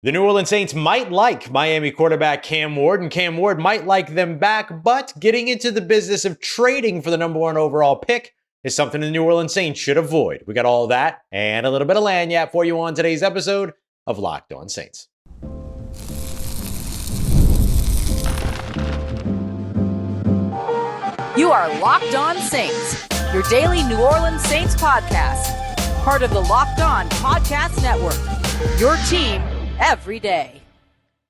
The New Orleans Saints might like Miami quarterback Cam Ward, and Cam Ward might like them back, but getting into the business of trading for the number one overall pick is something the New Orleans Saints should avoid. We got all of that and a little bit of lagniappe for you on today's episode of Locked On Saints. You are Locked On Saints, your daily New Orleans Saints podcast, part of the Locked On Podcast Network, your team every day.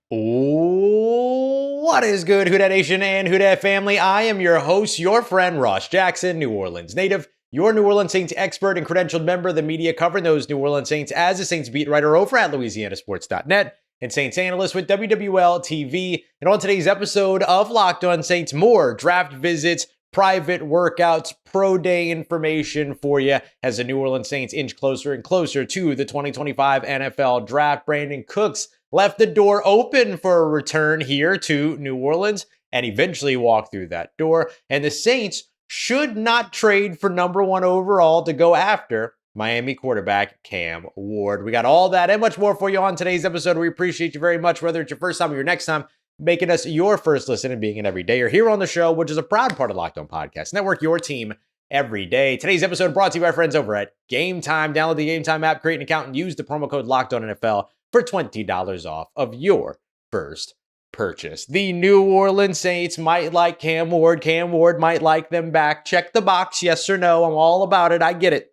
What is good, Who Dat Nation and Who Dat family? I am your host, your friend Ross Jackson, New Orleans native, your New Orleans Saints expert and credentialed member of the media covering those New Orleans Saints as a Saints beat writer over at LouisianaSports.net and Saints analyst with WWL TV. And on today's episode of Locked On Saints, more draft visits, private workouts, pro day information for you as the New Orleans Saints inch closer and closer to the 2025 NFL Draft. Brandin Cooks left the door open for a return here to New Orleans and eventually walked through that door. And the Saints should not trade for number one overall to go after Miami quarterback Cam Ward. We got all that and much more for you on today's episode. We appreciate you very much, whether it's your first time or your next time, making us your first listen and being an everydayer here on the show, which is a proud part of Locked On Podcast Network, your team every day. Today's episode brought to you by our friends over at Game Time. Download the Game Time app, create an account, and use the promo code LOCKEDONNFL for $20 off of your first purchase. The New Orleans Saints might like Cam Ward. Cam Ward might like them back. Check the box, yes or no. I'm all about it. I get it.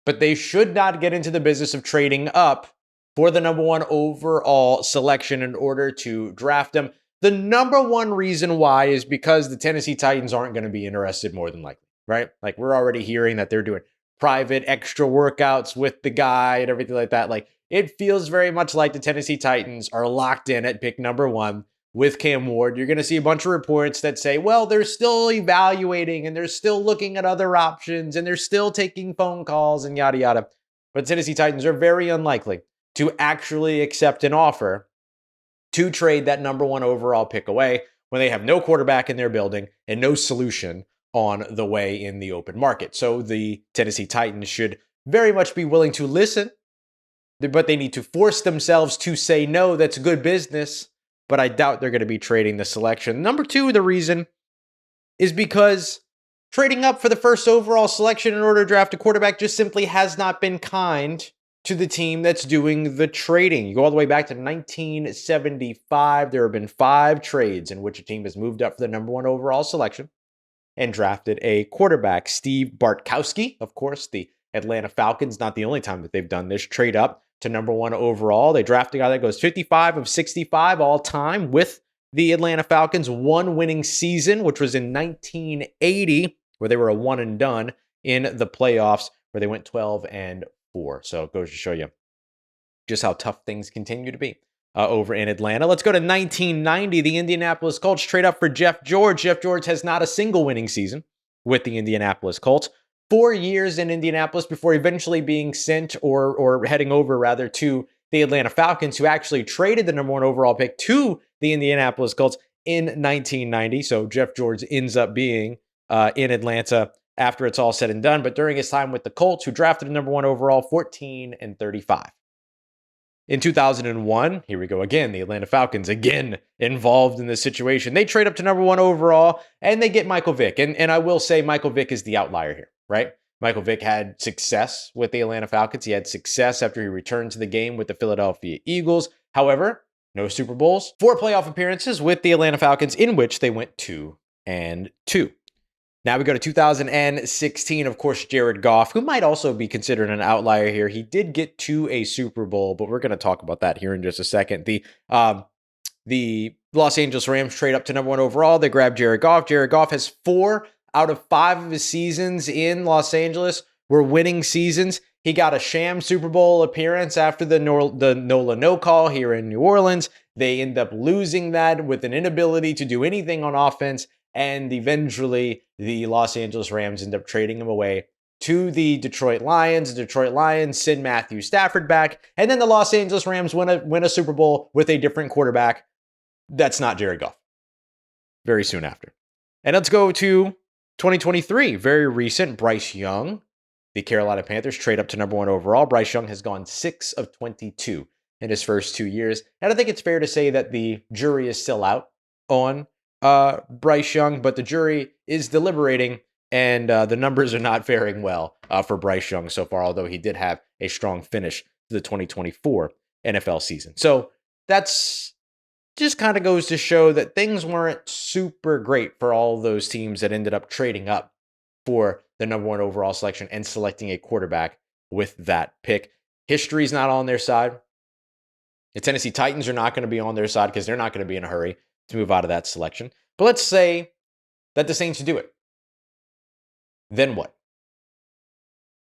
But they should not get into the business of trading up for the number one overall selection in order to draft him. The number one reason why is because the Tennessee Titans aren't going to be interested more than likely, right? Like, we're already hearing that they're doing private extra workouts with the guy and everything like that. Like, it feels very much like the Tennessee Titans are locked in at pick number one with Cam Ward. You're going to see a bunch of reports that say, well, they're still evaluating and they're still looking at other options and they're still taking phone calls and yada, yada. But the Tennessee Titans are very unlikely to actually accept an offer to trade that number one overall pick away when they have no quarterback in their building and no solution on the way in the open market. So the Tennessee Titans should very much be willing to listen, but they need to force themselves to say, no, that's good business. But I doubt they're going to be trading the selection. Number two, the reason is because trading up for the first overall selection in order to draft a quarterback just simply has not been kind to the team that's doing the trading. You go all the way back to 1975. There have been 5 trades in which a team has moved up for the number one overall selection and drafted a quarterback. Steve Bartkowski, of course, the Atlanta Falcons, not the only time that they've done this, trade up to number one overall. They draft a guy that goes 55 of 65 all time with the Atlanta Falcons. One winning season, which was in 1980, where they were a one and done in the playoffs, where they went 12-4. So it goes to show you just how tough things continue to be over in Atlanta. Let's go to 1990. The Indianapolis Colts trade up for Jeff George. Jeff George has not a single winning season with the Indianapolis Colts. 4 years in Indianapolis before eventually being sent or heading over rather to the Atlanta Falcons, who actually traded the number one overall pick to the Indianapolis Colts in 1990. So Jeff George ends up being in Atlanta after it's all said and done. But during his time with the Colts, who drafted the number one overall, 14-35. In 2001, here we go again, the Atlanta Falcons again involved in this situation. They trade up to number one overall and they get Michael Vick. And I will say Michael Vick is the outlier here, right? Michael Vick had success with the Atlanta Falcons. He had success after he returned to the game with the Philadelphia Eagles. However, no Super Bowls, 4 playoff appearances with the Atlanta Falcons in which they went 2-2. Now we go to 2016, of course, Jared Goff, who might also be considered an outlier here. He did get to a Super Bowl, but we're going to talk about that here in just a second. The Los Angeles Rams trade up to number one overall. They grab Jared Goff. Jared Goff has 4 out of 5 of his seasons in Los Angeles were winning seasons. He got a sham Super Bowl appearance after the NOLA no call here in New Orleans. They end up losing that with an inability to do anything on offense. And eventually, the Los Angeles Rams end up trading him away to the Detroit Lions. The Detroit Lions send Matthew Stafford back. And then the Los Angeles Rams win a Super Bowl with a different quarterback. That's not Jared Goff. Very soon after. And let's go to 2023. Very recent. Bryce Young. The Carolina Panthers trade up to number one overall. Bryce Young has gone 6 of 22 in his first 2 years. And I think it's fair to say that the jury is still out on Bryce Young, but the jury is deliberating, and the numbers are not faring well for Bryce Young so far, although he did have a strong finish to the 2024 NFL season. So that's just kind of goes to show that things weren't super great for all those teams that ended up trading up for the number 1 overall selection and selecting a quarterback with that pick. History's not on their side. The Tennessee Titans are not going to be on their side because they're not going to be in a hurry to move out of that selection. But let's say that the Saints do it. Then what?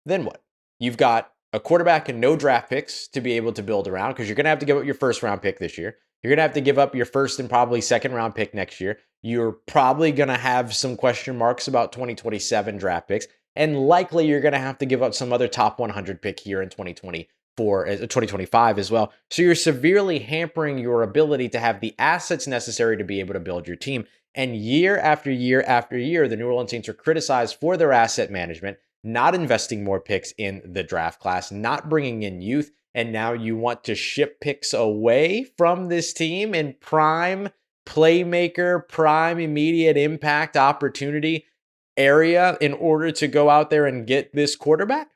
Then what? You've got a quarterback and no draft picks to be able to build around, because you're going to have to give up your first round pick this year. You're going to have to give up your first and probably second round pick next year. You're probably going to have some question marks about 2027 draft picks. And likely you're going to have to give up some other top 100 pick here in 2025 as well. So you're severely hampering your ability to have the assets necessary to be able to build your team. And year after year after year, the New Orleans Saints are criticized for their asset management, not investing more picks in the draft class, not bringing in youth. And now you want to ship picks away from this team in prime playmaker, prime immediate impact opportunity area in order to go out there and get this quarterback?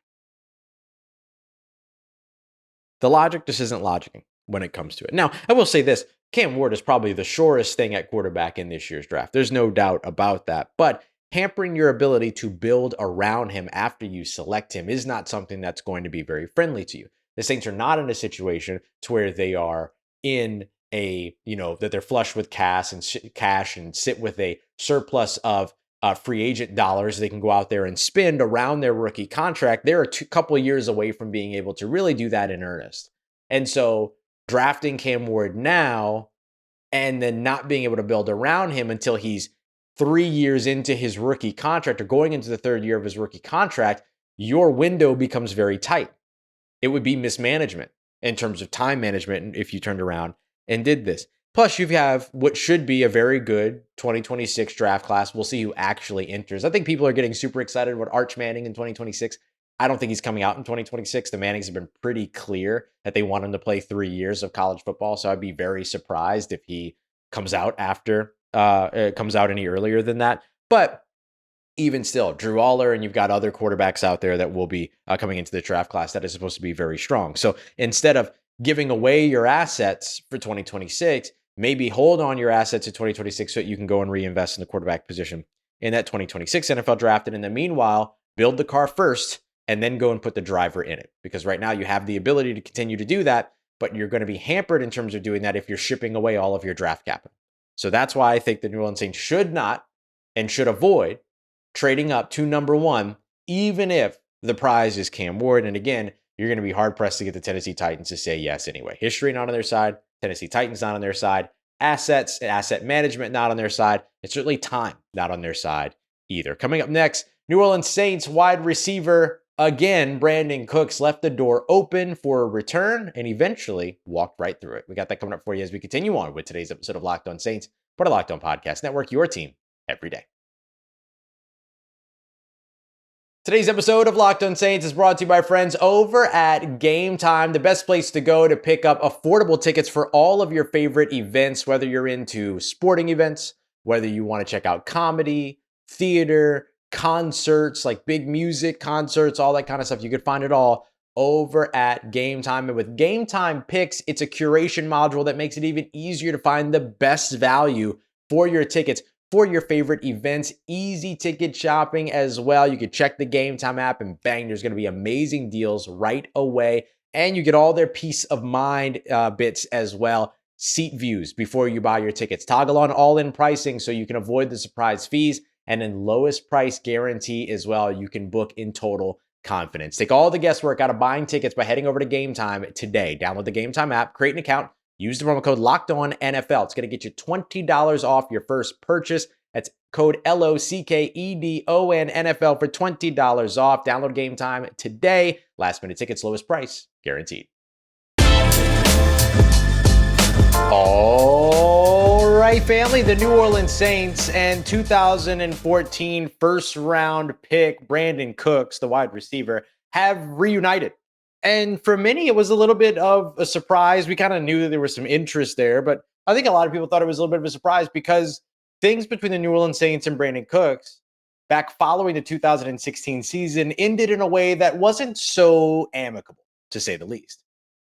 The logic just isn't logicking when it comes to it. Now, I will say this. Cam Ward is probably the surest thing at quarterback in this year's draft. There's no doubt about that. But hampering your ability to build around him after you select him is not something that's going to be very friendly to you. The Saints are not in a situation to where they are in a, that they're flush with cash and sit with a surplus of free agent dollars they can go out there and spend around their rookie contract. They're a couple of years away from being able to really do that in earnest. And so drafting Cam Ward now and then not being able to build around him until he's 3 years into his rookie contract or going into the third year of his rookie contract, your window becomes very tight. It would be mismanagement in terms of time management if you turned around and did this. Plus, you have what should be a very good 2026 draft class. We'll see who actually enters. I think people are getting super excited about Arch Manning in 2026. I don't think he's coming out in 2026. The Mannings have been pretty clear that they want him to play 3 years of college football. So I'd be very surprised if he comes out any earlier than that. But even still, Drew Aller, and you've got other quarterbacks out there that will be coming into the draft class that is supposed to be very strong. So instead of giving away your assets for 2026, maybe hold on your assets to 2026 so that you can go and reinvest in the quarterback position in that 2026 NFL draft. And in the meanwhile, build the car first and then go and put the driver in it. Because right now you have the ability to continue to do that, but you're going to be hampered in terms of doing that if you're shipping away all of your draft capital. So that's why I think the New Orleans Saints should not and should avoid trading up to number 1, even if the prize is Cam Ward. And again, you're going to be hard-pressed to get the Tennessee Titans to say yes anyway. History not on their side. Tennessee Titans not on their side. Assets and asset management not on their side. And certainly time not on their side either. Coming up next, New Orleans Saints wide receiver again, Brandin Cooks left the door open for a return and eventually walked right through it. We got that coming up for you as we continue on with today's episode of Locked On Saints, part of Locked On Podcast Network, your team every day. Today's episode of Locked On Saints is brought to you by friends over at Game Time, the best place to go to pick up affordable tickets for all of your favorite events, whether you're into sporting events, whether you want to check out comedy, theater, concerts, like big music concerts, all that kind of stuff. You could find it all over at Game Time. And with Game Time Picks, it's a curation module that makes it even easier to find the best value for your tickets for your favorite events. Easy ticket shopping as well. You could check the Game Time app and bang, there's going to be amazing deals right away. And you get all their peace of mind bits as well. Seat views before you buy your tickets. Toggle on all-in pricing so you can avoid the surprise fees. And then lowest price guarantee as well. You can book in total confidence. Take all the guesswork out of buying tickets by heading over to Game Time today. Download the Game Time app, create an account, use the promo code LOCKEDONNFL. It's going to get you $20 off your first purchase. That's code LOCKEDONNFL for $20 off. Download Game Time today. Last minute tickets, lowest price guaranteed. All right, family, the New Orleans Saints and 2014 first round pick Brandin Cooks, the wide receiver, have reunited And for many, it was a little bit of a surprise. We kind of knew that there was some interest there, but I think a lot of people thought it was a little bit of a surprise because things between the New Orleans Saints and Brandin Cooks back following the 2016 season ended in a way that wasn't so amicable, to say the least.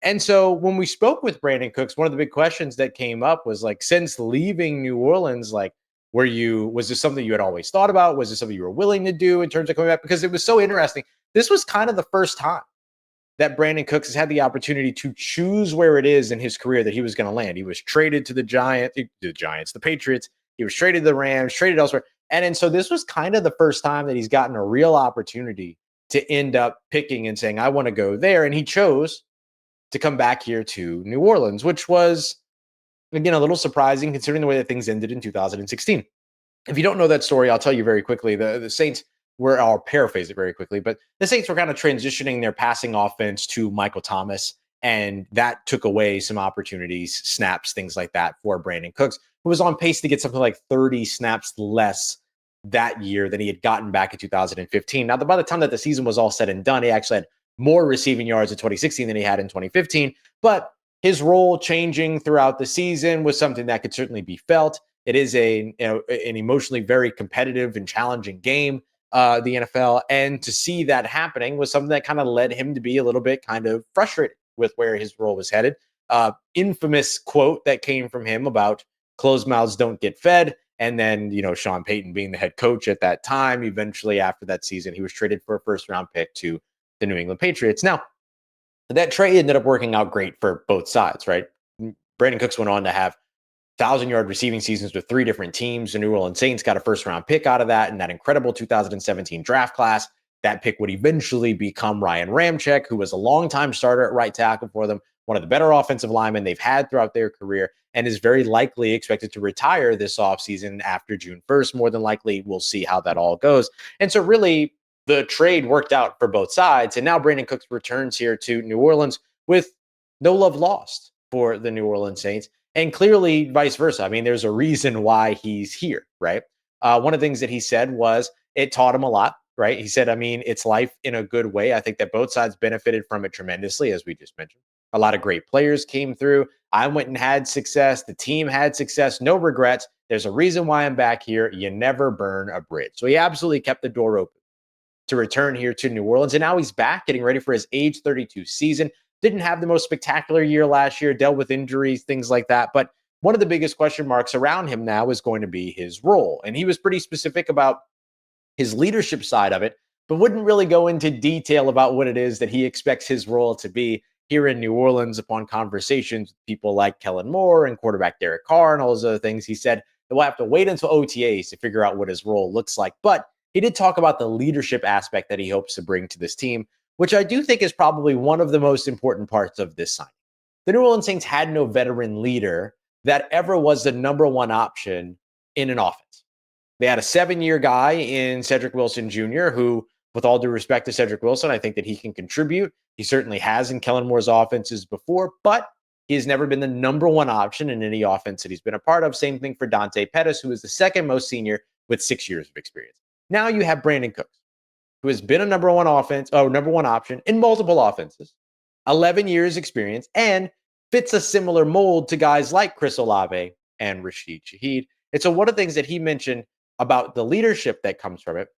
And so when we spoke with Brandin Cooks, one of the big questions that came up was like, since leaving New Orleans, like, was this something you had always thought about? Was this something you were willing to do in terms of coming back? Because it was so interesting. This was kind of the first time that Brandin Cooks has had the opportunity to choose where it is in his career that he was going to land. He was traded to the Patriots. He was traded to the Rams, traded elsewhere. And so this was kind of the first time that he's gotten a real opportunity to end up picking and saying, I want to go there. And he chose to come back here to New Orleans, which was, again, a little surprising considering the way that things ended in 2016. If you don't know that story, I'll tell you very quickly. The Saints I'll paraphrase it very quickly, but the Saints were kind of transitioning their passing offense to Michael Thomas, and that took away some opportunities, snaps, things like that for Brandin Cooks, who was on pace to get something like 30 snaps less that year than he had gotten back in 2015. Now, by the time that the season was all said and done, he actually had more receiving yards in 2016 than he had in 2015, but his role changing throughout the season was something that could certainly be felt. It is an emotionally very competitive and challenging game, the NFL, and to see that happening was something that kind of led him to be a little bit kind of frustrated with where his role was headed. Infamous quote that came from him about closed mouths don't get fed. And then, Sean Payton being the head coach at that time, eventually after that season, he was traded for a first-round pick to the New England Patriots. Now, that trade ended up working out great for both sides, right? Brandin Cooks went on to have 1,000-yard receiving seasons with 3 different teams. The New Orleans Saints got a first-round pick out of that in that incredible 2017 draft class. That pick would eventually become Ryan Ramczyk, who was a longtime starter at right tackle for them, one of the better offensive linemen they've had throughout their career, and is very likely expected to retire this offseason after June 1st. More than likely, we'll see how that all goes. And so really, the trade worked out for both sides. And now Brandin Cooks returns here to New Orleans with no love lost for the New Orleans Saints. And clearly vice versa. I mean, there's a reason why he's here, right? One of the things that he said was it taught him a lot, right? He said, I mean, it's life in a good way. I think that both sides benefited from it tremendously, as we just mentioned. A lot of great players came through. I went and had success. The team had success. No regrets. There's a reason why I'm back here. You never burn a bridge. So he absolutely kept the door open to return here to New Orleans. And now he's back getting ready for his age 32 season. Didn't have the most spectacular year last year, dealt with injuries, things like that. But one of the biggest question marks around him now is going to be his role. And he was pretty specific about his leadership side of it, but wouldn't really go into detail about what it is that he expects his role to be here in New Orleans upon conversations with people like Kellen Moore and quarterback Derek Carr and all those other things. He said that we'll have to wait until OTAs to figure out what his role looks like. But he did talk about the leadership aspect that he hopes to bring to this team, which I do think is probably one of the most important parts of this signing. The New Orleans Saints had no veteran leader that ever was the number one option in an offense. They had a 7-year guy in Cedric Wilson Jr., who, with all due respect to Cedric Wilson, I think that he can contribute. He certainly has in Kellen Moore's offenses before, but he has never been the number one option in any offense that he's been a part of. Same thing for Dante Pettis, who is the second most senior with 6 years of experience. Now you have Brandin Cooks, who has been a number one option in multiple offenses, 11 years experience, and fits a similar mold to guys like Chris Olave and Rashid Shaheed. And so one of the things that he mentioned about the leadership that comes from it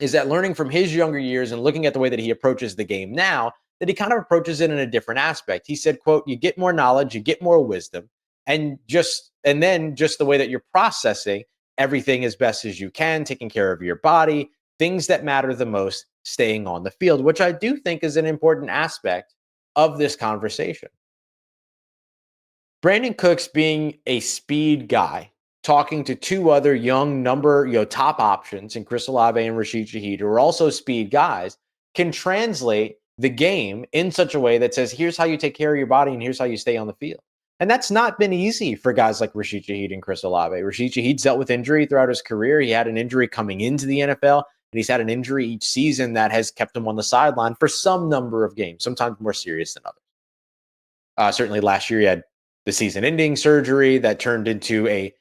is that learning from his younger years and looking at the way that he approaches the game now, that he kind of approaches it in a different aspect. He said, quote, you get more knowledge, you get more wisdom, and then just the way that you're processing everything as best as you can, taking care of your body, things that matter the most, staying on the field, which I do think is an important aspect of this conversation. Brandin Cooks being a speed guy, talking to 2 other young top options in Chris Olave and Rashid Shaheed, who are also speed guys, can translate the game in such a way that says, here's how you take care of your body and here's how you stay on the field. And that's not been easy for guys like Rashid Shaheed and Chris Olave. Rashid Shaheed's dealt with injury throughout his career. He had an injury coming into the NFL, and he's had an injury each season that has kept him on the sideline for some number of games, sometimes more serious than others. Certainly last year, he had the season-ending surgery that turned into a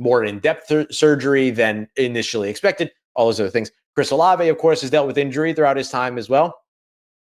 more in-depth surgery than initially expected, all those other things. Chris Olave, of course, has dealt with injury throughout his time as well.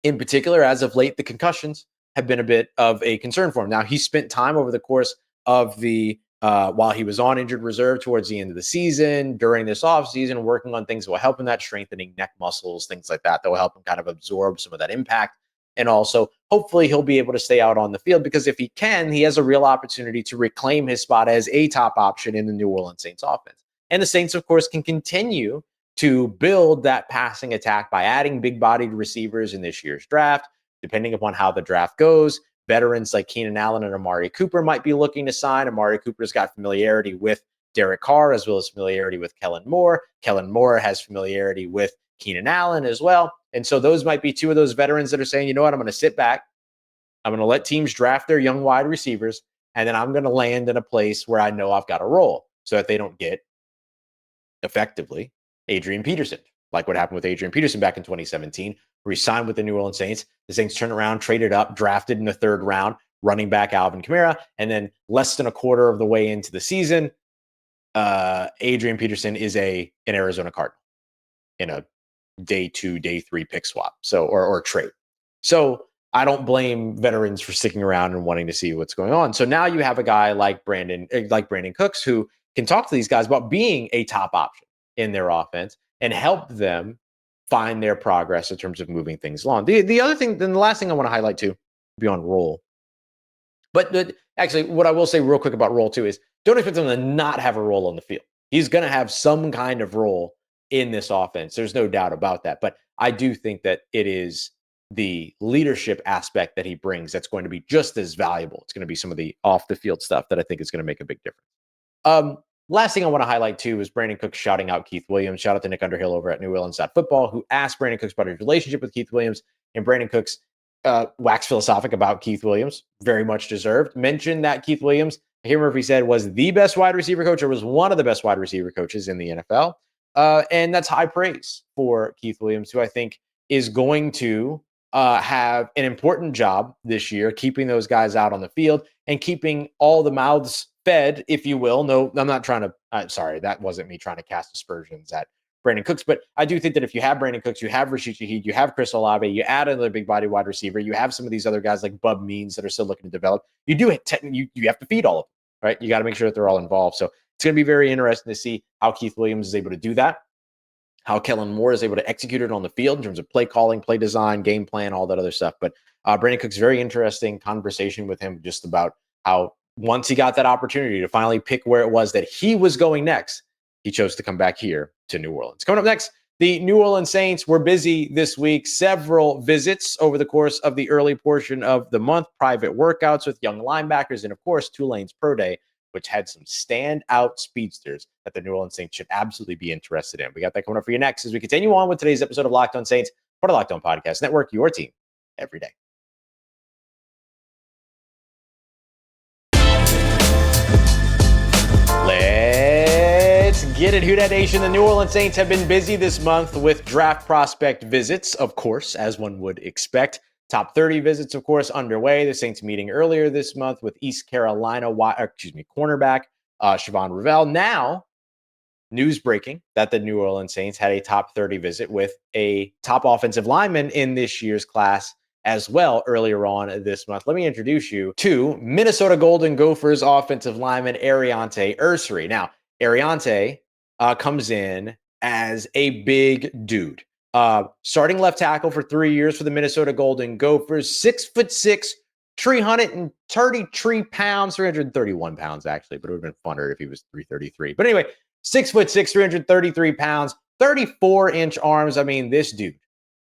In particular, as of late, the concussions have been a bit of a concern for him. Now, he spent time over the course of the while he was on injured reserve towards the end of the season, during this offseason, working on things that will help him, that strengthening neck muscles, things like that will help him kind of absorb some of that impact. And also, hopefully, he'll be able to stay out on the field, because if he can, he has a real opportunity to reclaim his spot as a top option in the New Orleans Saints offense. And the Saints, of course, can continue to build that passing attack by adding big-bodied receivers in this year's draft, depending upon how the draft goes. Veterans like Keenan Allen and Amari Cooper might be looking to sign. Amari Cooper's got familiarity with Derek Carr, as well as familiarity with Kellen Moore. Kellen Moore has familiarity with Keenan Allen as well. And so those might be two of those veterans that are saying, you know what, I'm going to sit back. I'm going to let teams draft their young wide receivers, and then I'm going to land in a place where I know I've got a role, so that they don't get, effectively, Adrian Peterson, like what happened with Adrian Peterson back in 2017, where he signed with the New Orleans Saints. The Saints turned around, traded up, drafted in the third round, running back Alvin Kamara, and then less than a quarter of the way into the season, Adrian Peterson is an Arizona Cardinal in a day 2, day 3 pick swap, or trade. So I don't blame veterans for sticking around and wanting to see what's going on. So now you have a guy like Brandin Cooks, who can talk to these guys about being a top option in their offense and help them find their progress in terms of moving things along. The other thing, then the last thing I want to highlight too, beyond role, but actually what I will say real quick about role too is, don't expect him to not have a role on the field. He's going to have some kind of role in this offense. There's no doubt about that. But I do think that it is the leadership aspect that he brings that's going to be just as valuable. It's going to be some of the off the field stuff that I think is going to make a big difference. Last thing I want to highlight too is Brandin Cooks shouting out Keith Williams. Shout out to Nick Underhill over at New Orleans Football, who asked Brandin Cooks about his relationship with Keith Williams. And Brandin Cooks waxed philosophic about Keith Williams, very much deserved. Mentioned that Keith Williams, I can't remember if he said was the best wide receiver coach or was one of the best wide receiver coaches in the NFL. And that's high praise for Keith Williams, who I think is going to have an important job this year, keeping those guys out on the field and keeping all the mouths fed, if you will. No, I'm not trying to, sorry, that wasn't me trying to cast aspersions at Brandin Cooks, but I do think that if you have Brandin Cooks, you have Rashid Shaheed, you have Chris Olave, you add another big body wide receiver, you have some of these other guys like Bub Means that are still looking to develop, you have to feed all of them, right? You got to make sure that they're all involved. So it's going to be very interesting to see how Keith Williams is able to do that, how Kellen Moore is able to execute it on the field in terms of play calling, play design, game plan, all that other stuff. But Brandin Cooks, very interesting conversation with him just about how once he got that opportunity to finally pick where it was that he was going next, he chose to come back here to New Orleans. Coming up next, the New Orleans Saints were busy this week. Several visits over the course of the early portion of the month, private workouts with young linebackers, and of course, Tulane's Pro Day, which had some standout speedsters that the New Orleans Saints should absolutely be interested in. We got that coming up for you next as we continue on with today's episode of Locked On Saints, part of Locked On Podcast Network, your team every day. Let's get it, Who Dat Nation. The New Orleans Saints have been busy this month with draft prospect visits, of course, as one would expect. Top 30 visits, of course, underway. The Saints meeting earlier this month with East Carolina cornerback Siobhan Ravel. Now, news breaking that the New Orleans Saints had a top 30 visit with a top offensive lineman in this year's class as well earlier on this month. Let me introduce you to Minnesota Golden Gophers offensive lineman Aireontae Ersrry. Now, Aireontae comes in as a big dude. Starting left tackle for 3 years for the Minnesota Golden Gophers, 6'6", 333 pounds, 331 pounds actually, but it would have been funner if he was 333. But anyway, 6'6", 333 pounds, 34-inch arms. I mean, this dude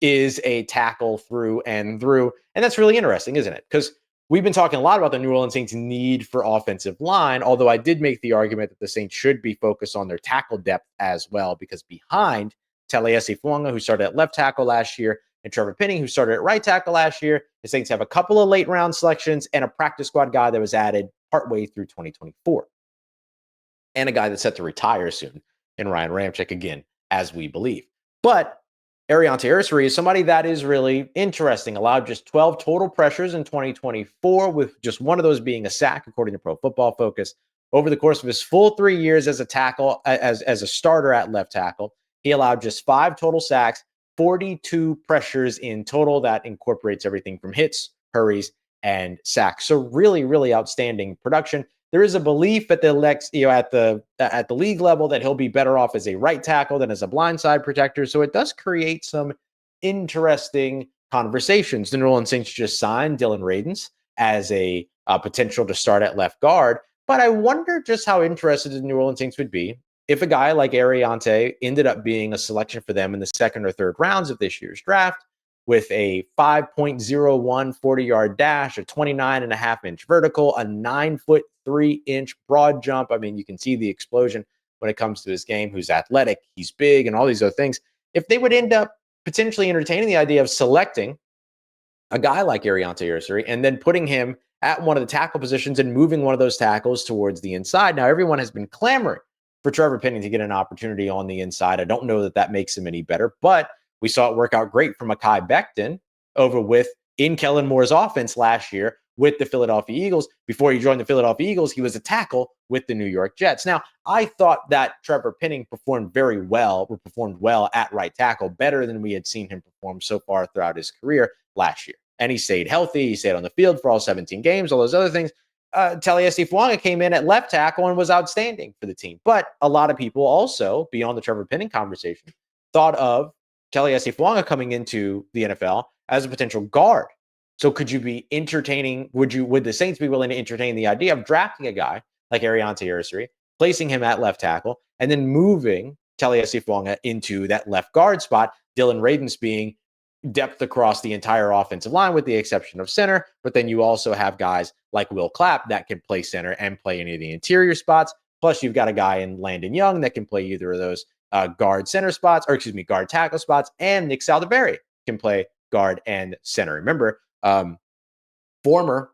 is a tackle through and through. And that's really interesting, isn't it? Because we've been talking a lot about the New Orleans Saints' need for offensive line, although I did make the argument that the Saints should be focused on their tackle depth as well, because behind Taliesin Fuanga, who started at left tackle last year, and Trevor Penning, who started at right tackle last year, the Saints have a couple of late round selections and a practice squad guy that was added partway through 2024. And a guy that's set to retire soon in Ryan Ramczyk again, as we believe. But Aireontae Ersrry is somebody that is really interesting. Allowed just 12 total pressures in 2024, with just one of those being a sack, according to Pro Football Focus. Over the course of his full 3 years as a tackle, as a starter at left tackle, he allowed just 5 total sacks, 42 pressures in total. That incorporates everything from hits, hurries, and sacks. So really, really outstanding production. There is a belief at the at the league level that he'll be better off as a right tackle than as a blindside protector. So it does create some interesting conversations. The New Orleans Saints just signed Dylan Radins as a potential to start at left guard. But I wonder just how interested the New Orleans Saints would be if a guy like Aireontae ended up being a selection for them in the second or third rounds of this year's draft with a 5.01 40-yard dash, a 29.5-inch vertical, a 9'3" broad jump. I mean, you can see the explosion when it comes to his game, who's athletic, he's big, and all these other things. If they would end up potentially entertaining the idea of selecting a guy like Aireontae Ersrry and then putting him at one of the tackle positions and moving one of those tackles towards the inside. Now, everyone has been clamoring for Trevor Penning to get an opportunity on the inside. I don't know that that makes him any better, but we saw it work out great for Mekhi Becton over in Kellen Moore's offense last year with the Philadelphia Eagles. Before he joined the Philadelphia Eagles, he was a tackle with the New York Jets. Now, I thought that Trevor Penning performed well at right tackle, better than we had seen him perform so far throughout his career last year. And he stayed healthy. He stayed on the field for all 17 games, all those other things. Taliesin Fuanga came in at left tackle and was outstanding for the team. But a lot of people also, beyond the Trevor Penning conversation, thought of Taliesin Fuanga coming into the NFL as a potential guard. So could you be entertaining, would the Saints be willing to entertain the idea of drafting a guy like Aireontae Ersrry, placing him at left tackle, and then moving Taliesin Fuanga into that left guard spot, Dylan Radins being depth across the entire offensive line with the exception of center, but then you also have guys like Will Clapp that can play center and play any of the interior spots. Plus you've got a guy in Landon Young that can play either of those guard tackle spots, and Nick Saldiveri can play guard and center. Remember, former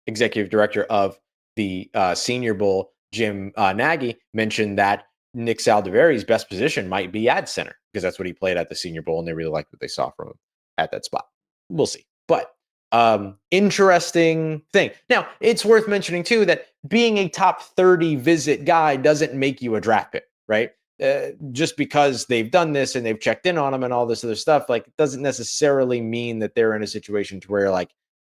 executive director of the Senior Bowl, Jim Nagy, mentioned that Nick Saldiveri's best position might be at center because that's what he played at the Senior Bowl, and they really liked what they saw from him at that spot. We'll see. But interesting thing. Now, it's worth mentioning, too, that being a top 30 visit guy doesn't make you a draft pick, right? Just because they've done this and they've checked in on him and all this other stuff, like, it doesn't necessarily mean that they're in a situation to where, like,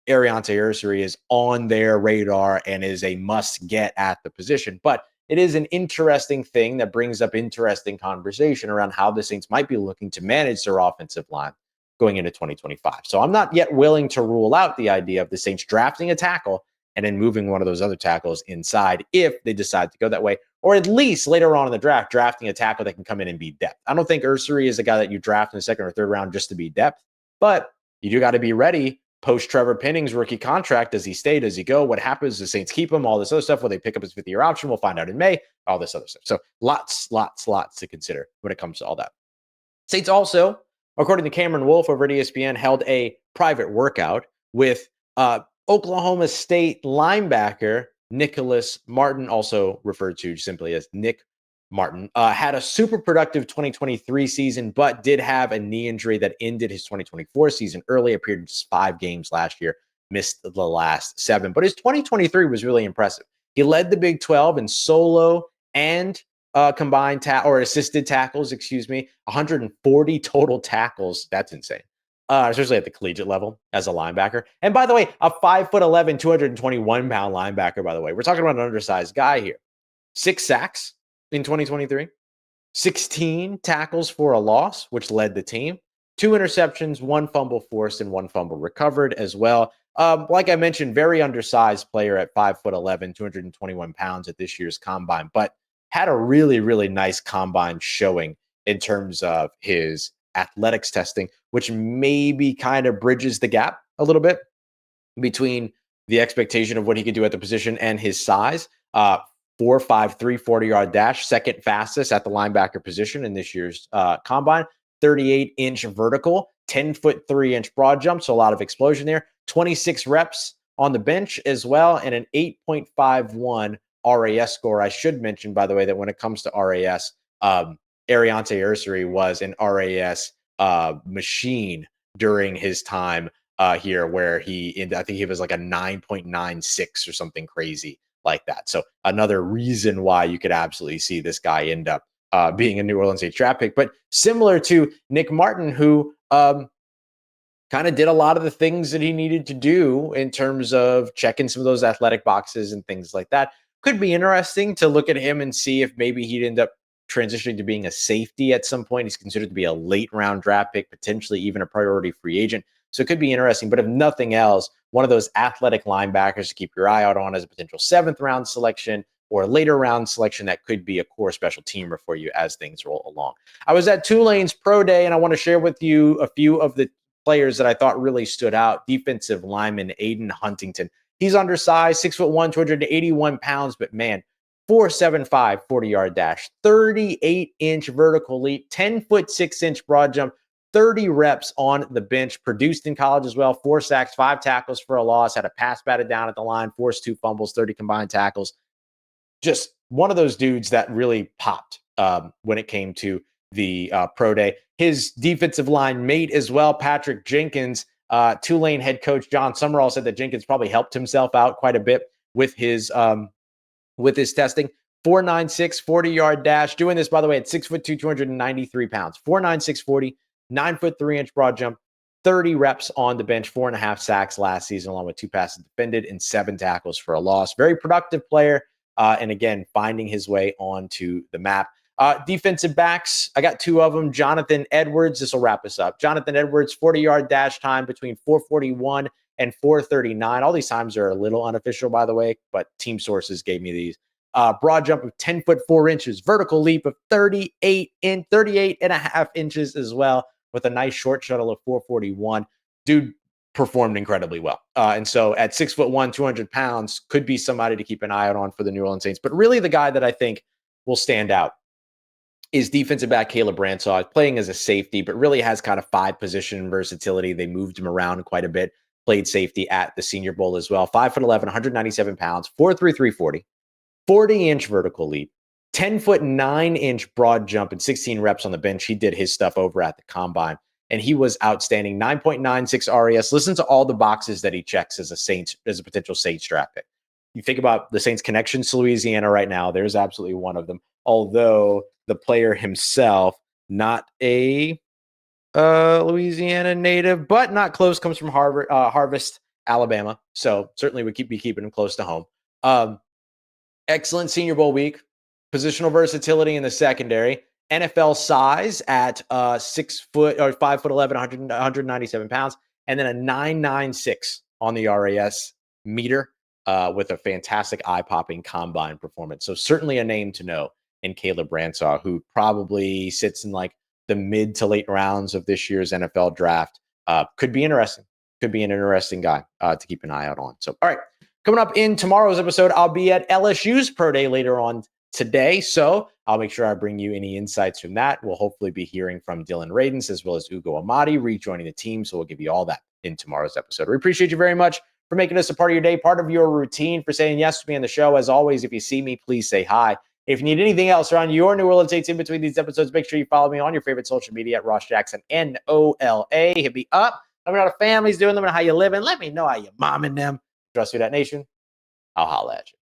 Aireontae Ersrry is on their radar and is a must get at the position. But it is an interesting thing that brings up interesting conversation around how the Saints might be looking to manage their offensive line going into 2025. So I'm not yet willing to rule out the idea of the Saints drafting a tackle and then moving one of those other tackles inside if they decide to go that way, or at least later on in the draft, drafting a tackle that can come in and be depth. I don't think Ersrry is a guy that you draft in the second or third round just to be depth, but you do got to be ready post Trevor Penning's rookie contract. Does he stay? Does he go? What happens? The Saints keep him? All this other stuff. Will they pick up his 5th-year option? We'll find out in May. All this other stuff. So lots to consider when it comes to all that. Saints also, according to Cameron Wolf over at ESPN, held a private workout with Oklahoma State linebacker Nickolas Martin, also referred to simply as Nick Martin. Had a super productive 2023 season, but did have a knee injury that ended his 2024 season early. Appeared in just 5 games last year, missed the last 7. But his 2023 was really impressive. He led the Big 12 in solo and combined assisted tackles, 140 total tackles. That's insane. Especially at the collegiate level as a linebacker. And by the way, a 5'11", 221-pound linebacker, by the way. We're talking about an undersized guy here. 6 sacks in 2023, 16 tackles for a loss, which led the team, 2 interceptions, 1 fumble forced, and 1 fumble recovered as well. Like I mentioned, very undersized player at 5'11", 221 pounds at this year's combine, but had a really, really nice combine showing in terms of his athletics testing, which maybe kind of bridges the gap a little bit between the expectation of what he could do at the position and his size. 4.53 40-yard dash, second fastest at the linebacker position in this year's combine. 38-inch vertical, 10'3" broad jump, so a lot of explosion there. 26 reps on the bench as well, and an 8.51 RAS score. I should mention, by the way, that when it comes to RAS, Aireontae Ersrry was an RAS machine during his time here, where I think he was like a 9.96 or something crazy like that. So another reason why you could absolutely see this guy end up being a New Orleans Saints draft pick. But similar to Nick Martin, who kind of did a lot of the things that he needed to do in terms of checking some of those athletic boxes and things like that. Could be interesting to look at him and see if maybe he'd end up transitioning to being a safety at some point. He's considered to be a late round draft pick, potentially even a priority free agent. So it could be interesting. But if nothing else, one of those athletic linebackers to keep your eye out on as a potential 7th round selection or a later round selection that could be a core special teamer for you as things roll along. I was at Tulane's Pro Day, and I want to share with you a few of the players that I thought really stood out. Defensive lineman Adin Huntington. He's undersized, 6'1", 281 pounds, but man, 4.75 40-yard dash, 38-inch vertical leap, 10-foot 6-inch broad jump, 30 reps on the bench, produced in college as well, 4 sacks, 5 tackles for a loss, had a pass batted down at the line, forced 2 fumbles, 30 combined tackles. Just one of those dudes that really popped when it came to the pro day. His defensive line mate as well, Patrick Jenkins, Tulane head coach John Summerall said that Jenkins probably helped himself out quite a bit with his testing. 4.96 40-yard dash. Doing this, by the way, at 6'2", 293 pounds. 4.96 40, 9-foot 3-inch broad jump, 30 reps on the bench, 4.5 sacks last season, along with 2 passes defended and 7 tackles for a loss. Very productive player. And again, finding his way onto the map. Defensive backs, I got 2 of them. Jonathan Edwards, this will wrap us up. Jonathan Edwards, 40-yard dash time between 4:41 and 4:39. All these times are a little unofficial, by the way, but team sources gave me these. Broad jump of 10 foot 4 inches, vertical leap of 38 and a half inches as well, with a nice short shuttle of 4:41. Dude performed incredibly well. And so at 6'1", 200 pounds, could be somebody to keep an eye out on for the New Orleans Saints. But really the guy that I think will stand out is defensive back Caleb Ransaw, playing as a safety, but really has kind of 5 position versatility. They moved him around quite a bit, played safety at the Senior Bowl as well. 5'11", 197 pounds, 4.33 40, 40-inch vertical leap, 10-foot 9-inch broad jump, and 16 reps on the bench. He did his stuff over at the Combine, and he was outstanding. 9.96 RES. Listen to all the boxes that he checks as a potential Saints draft pick. You think about the Saints' connections to Louisiana right now. There's absolutely one of them. Although the player himself, not a Louisiana native, but not close, comes from Harvest, Alabama. So certainly would be keeping him close to home. Excellent Senior Bowl week. Positional versatility in the secondary. NFL size at 6 foot or 5'11", 197 pounds, and then a 9.96 on the RAS meter with a fantastic eye-popping combine performance. So certainly a name to know in Caleb Ransaw, who probably sits in like the mid to late rounds of this year's NFL draft. Could be interesting. Could be an interesting guy to keep an eye out on. So, all right, coming up in tomorrow's episode, I'll be at LSU's Pro Day later on today. So I'll make sure I bring you any insights from that. We'll hopefully be hearing from Dylan Radins as well as Ugo Amadi rejoining the team. So we'll give you all that in tomorrow's episode. We appreciate you very much for making us a part of your day, part of your routine, for saying yes to me on the show. As always, if you see me, please say hi. If you need anything else around your New Orleans Saints in between these episodes, make sure you follow me on your favorite social media at Ross Jackson, NOLA. Hit me up. Let me know how the family's doing. Let me know how you're living. Let me know how you're momming them. Trust Who Dat Nation. I'll holla at you.